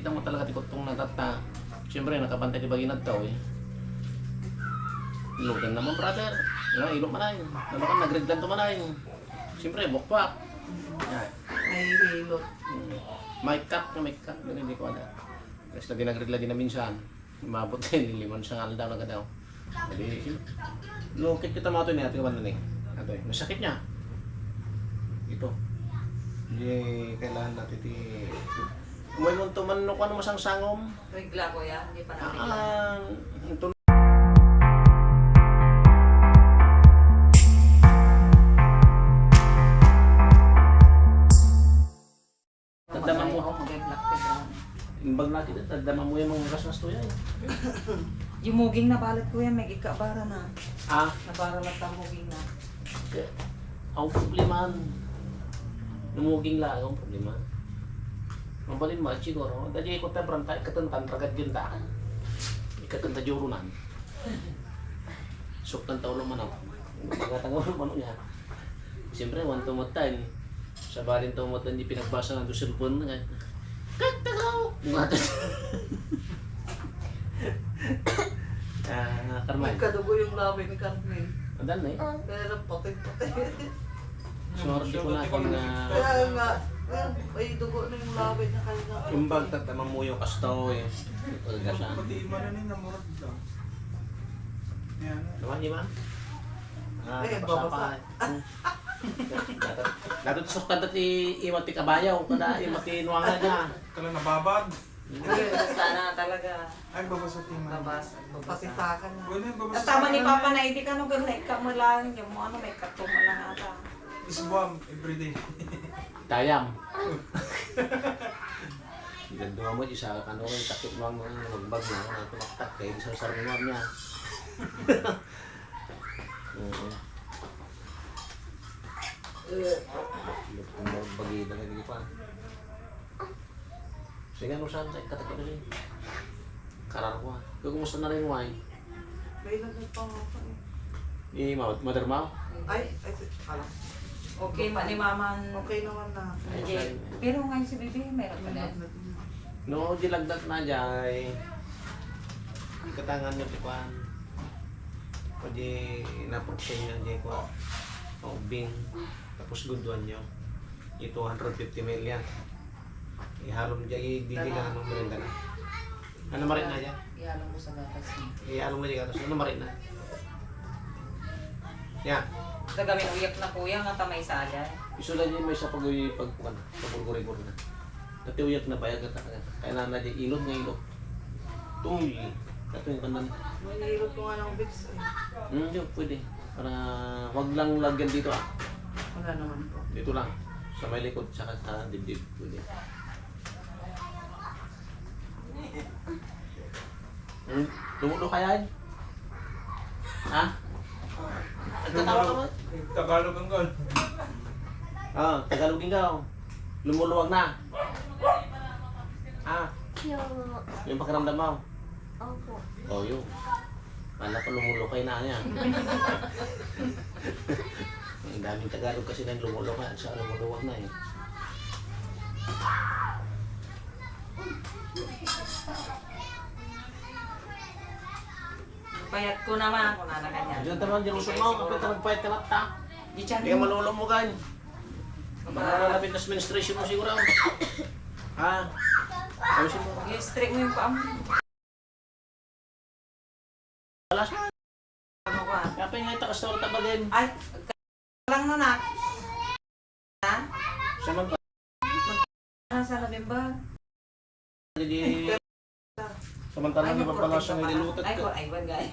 Kita mo talaga tikot tong natata. Siyempre, nakabantay di ba ginagtaw eh. Ilugan naman, brother. Ilog man ay. Naman nagreglan to man ay. Siyempre, bukpak. Yan. May hilot. May cut na may cut. Hindi ko ada. Kasi lagi nagregla din na minsan. Mabot din, liman siya nga daw na daw. Jadi, lukit kita mga ito niya. Ito yung ito eh. Masakit niya. Ito. Hindi kailangan natin iti... Umay mo ito man ano masang sangom. Regla ko yan, hindi pa na regla. Ito. Tadama mo. Imbag natin ito, tadama mo yung mga gas-gas to yan. Yung muging na balat ko yan, may ikabara na. Nabara lang ang muging na. Ang problema. Numuging lang ang problema. Mabalin mo, siguro. Dadi ko ta brantay katantan ragad yun ta. Ikatanta jurunan. Suktan taulo man ako. Magatang ulo man niya. Siyempre, one to motan. Sa balin to motan di pinagbasa ng cellphone nga. Katagaw! Karman. Kadugo yung labi ni Carmen. Adan eh. Pero pati-pati. Sorry ko na kung Kaya nga, ay dugo na yung labi na kanina. imbag tatama mo yung kastaw eh. Talaga siya. Pati iba na rin namurad lang. Yan. Naman, di ba? Ay, babasa. Dato suktan dati imati kabayaw, kada imati nuanga niya. Kala nababad. Sana talaga. Ay, babasa tingnan. Pasisakan na. Pwede, babasa. Kasama ni Papa na hindi ka nung gano'n mo lang. Yung mo ano, may katong mo lang ata. Isbam, everyday. Tayam. Ganda mo di sa kano yung takip mo ang magbag na tumaktak kaya di sa sarungan niya. Magbagi na hindi pa. Sige ano saan sa katakip na rin. Karar ko ha. Kumusta na rin mo ay? May nagpapangapa eh. Mother mo? Ay, alam. Okay pa ni Mama. Okay naman na. Pero ngayon si Bibi, meron pa din. No, dilagdag na jay. Katangan nyo tikuan. Pwede na-protein nyo jay ko. Bing. Tapos guduan nyo. Ito 150 ml yan. Ihalom jay, didigan ng merenda na. Ano marit na dyan? Ihalong mo sa gatas. Ihalom mo dyan gatas. Ano marit na? Yan. Gagawin uyak na kuya nga tamay sada. Isulan niya may sa pagpukan. Pagpulguri-guri na. Dati uyak na bayag at kailangan na dyan ilog ng ilog. Tuy. Ito yung kandan. May nilot ko nga ng Vicks eh. Yun, pwede. Para wag lang lagyan dito ah. Wala naman po. Dito lang. Sa may likod, saka sa dibdib. Pwede. Lumulo kaya yan? Ha? Nagtatawa ka ba? Tagalog ang gal. Tagalogin ka. Lumuluwag na. Yung pakiramdam mo? Opo. Oh, yun. Kala ko lumulukay na niya. Ang daming Tagalog kasi nang lumulukay at siya lumuluwag na eh. Payat ko naman kung nana ganyan. Diyan naman, diyan usok mo. Kapit na nagpahit ka lapta. Di chan. Kaya malulong mo gan. Baka nalapit na sa menstruation mo siguro. Ha? Ayusin mo. I-straight mo yung paa mo. Wala siya. Ano ka? Kaya pa yung ita kastor tabagin. Ay, lang na na. Ha? Samantala. Nasa labing ba? Samantala na ibang pala siyang nililutot Ay, ka. wag gaya.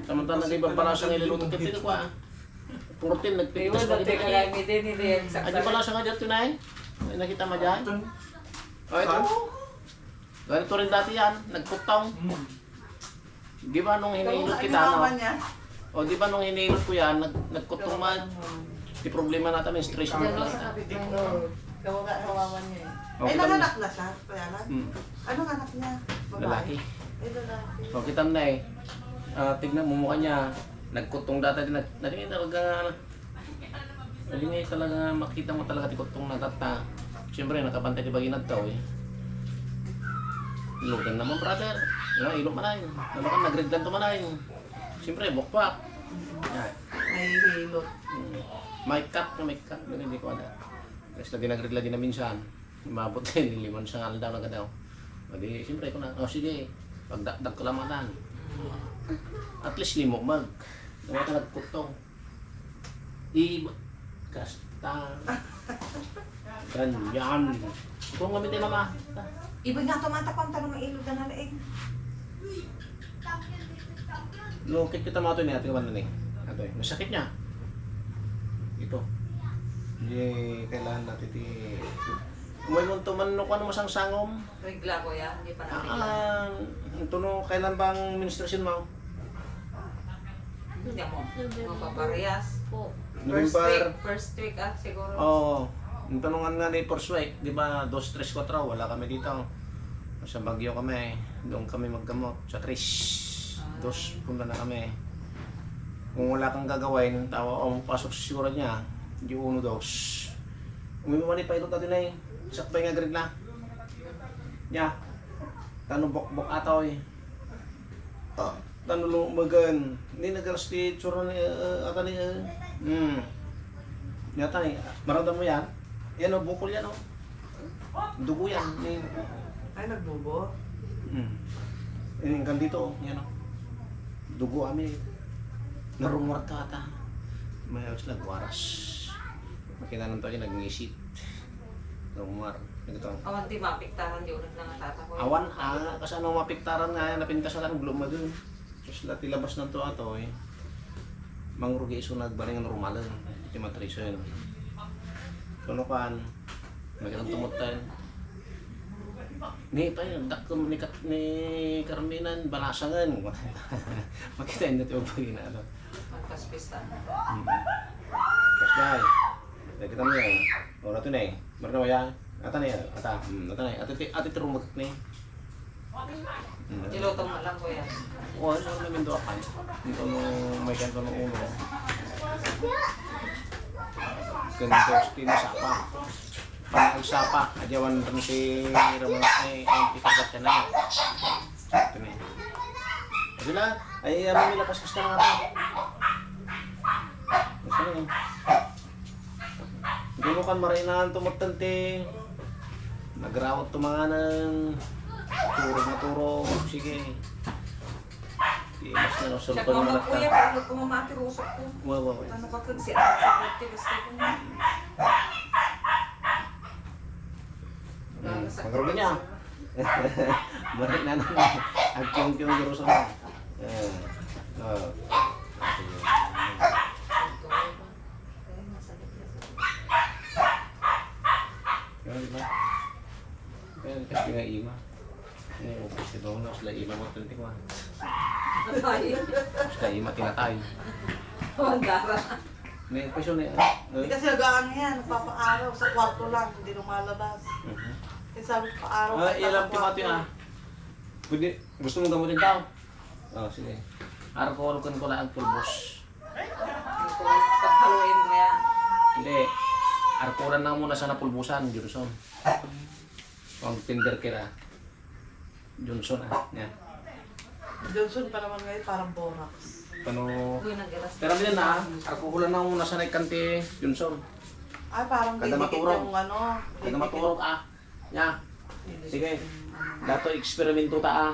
Samantala na ibang pala siyang nililutot ka. Tito ko ah. 14, nagpitas pa dati kita. gagamitin hindi yan. Ay, di pala siya nga dyan tunay? Ay, nakita mo dyan? Oh, ito. Ganito rin dati yan. Nagputong. Di ba nung hinihilot kita, no? O di ba nung hinihilot ko yan, nagkutong man. Di problema natin, menstruation mo lang. Kawawan niya eh. Ay, nanganak na siya, Payalan? Hmm. Anong anak niya? Babae? Lalaki. Ay, lalaki. O, kita mo na eh. Tignan mo mukha niya. Nagkutong dati din. Naringin talaga. Naringin talaga. Makita mo talaga tikotong natata. Siyempre, nakabantay di ba ginagtaw eh. Lugan naman, brother. Ilok man ay. Ano ka, nagreglan to man ay. Siyempre, bukpak. Yan. Nahihilot. May cut. Hindi ko ada. Kasi lagi nagregla din na minsan. Umabot din, 5 siyang aldaw na gadaw. Di, siyempre ko na, sige, pagdakdak ko lamatan. At least 5 mag. Nawa ka nagkutong. Kasta. Ganyan. Kung gamitin mama. Iba nga tumatakong tanong ng ilog na nalaig. Lukit kita mga ito ni ate kawan na ni. Ito masakit niya. Ito. Hindi kailangan natin iti... Umay mo ito man ko ano masang sangom. Regla ko yan, hindi pa na Ito no, kailan bang ministrasyon mo? Hindi mo. Mapaparehas. November. First week siguro. Oo. Yung tanungan nga ni Forsway, di ba 2, 3, 4, wala kami dito. Sa Baguio kami, doon kami maggamot. Sa 3, 2, punta na kami. Kung wala kang gagawin, tawa o pasok sa siguro niya, di 1, 2. Umimani pa ito tayo na eh. Sakbay nga grid na. Nya. Tanong bok-bok ataw eh. Tanong lumagan. Hindi nagalas di tsura ni ata ni Nyata ni, maramdam mo yan? Yan o, bukol yan o. Dugo yan. Ay, nagbubo? Yung kan dito, yan o. Dugo kami. Narumwar ka ata. May ayos nagwaras. Makita nang tayo nag-ngisit. Narumwar. Ito. Awan di mapiktaran di ulit na nga tata ko. Awan, kasi ano mapiktaran nga, napintas na lang gluma dun. Tapos lati labas ng to ato eh. Mangrugi iso nagbaling ng rumalan. Iti matriso yun. Kano kan, magandang tumot tayo. Ni pa yun, dakom ni Carmenan, balasangan. Makita yun dito yung pagina. Magpaspista. Kasi dahil, kita mo yan. O nato na eh, meron na yan. Ata na yan, ata na yan. Ati terumag na eh. Ilotong na lang ko yan. Oo, ano namin doon ka? Dito nung may kanto ng ulo. Ganito, tinasapa. Pag-sapa, adyawan rin si Ramon ay ipagkat ka na. Ito na eh. Kasi na, ay may lakas-kas ka na nga. Gusto na yun. Hindi mo kan marinahan tumagtante. Nagrawat tumanganan. Turog na turog. Sige. Mas na Siya sulpan ko mo mga kuya, pero kung mamati rusok ko. Wow. Ano ka kag siya? Sa gusto ko na. Magkaroon niya. Balik na naman. Ang kiyong-kiyong garo sa mga. Ganun ba? Ganun kasi nga ima. Kasi ba na sila ima mo 21. Sila ima tinatay. Wandara. May question na Hindi kasi nag-ano yan, nagpapaaraw sa kwarto lang, hindi lumalabas. Kasi sabi ko paaraw. Ilang timati na. Pwede, gusto mong gamutin tao? Oo, sige. Arko-arkan ko lang ang pulbos. Paghaluin mo yan. Hindi. Arkuran na muna sa napulbusan, Johnson. Pag tinder kira. Johnson Yan. Johnson pa naman ngayon, parang borax. Pano... Uy, naggalas. Pero din na, arkuhulan na muna sa nagkanti, Johnson. Ay, parang Kada didikit maturog. yung ano. Kada maturog Nya. Sige. Dato eksperimento ta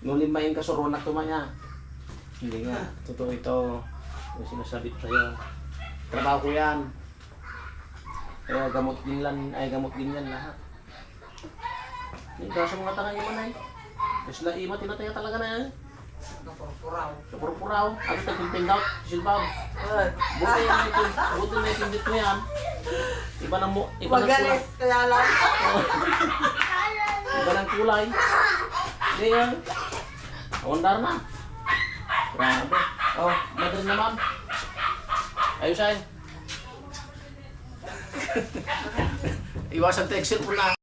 Nulimahin ka surunak tumanya. Hindi nga. Totoo ito. Yung sinasabi ko sa'yo. Trabaho ko yan. Kaya gamot din yan lahat. Yung kaso mga tanga yung manay. Kasi la ima tinataya talaga na yan. Napurpuraw. Sa purpuraw. Ano tayo pinting out? Silbaw. Ay. Buti na itindit mo yan. Iba ng kulay. Magalis, kaya lang. Iba ng kulay. Hindi yan. Ondar na. Grabe. Oh, madrin naman. Ayos ay. Iwasan texture po na.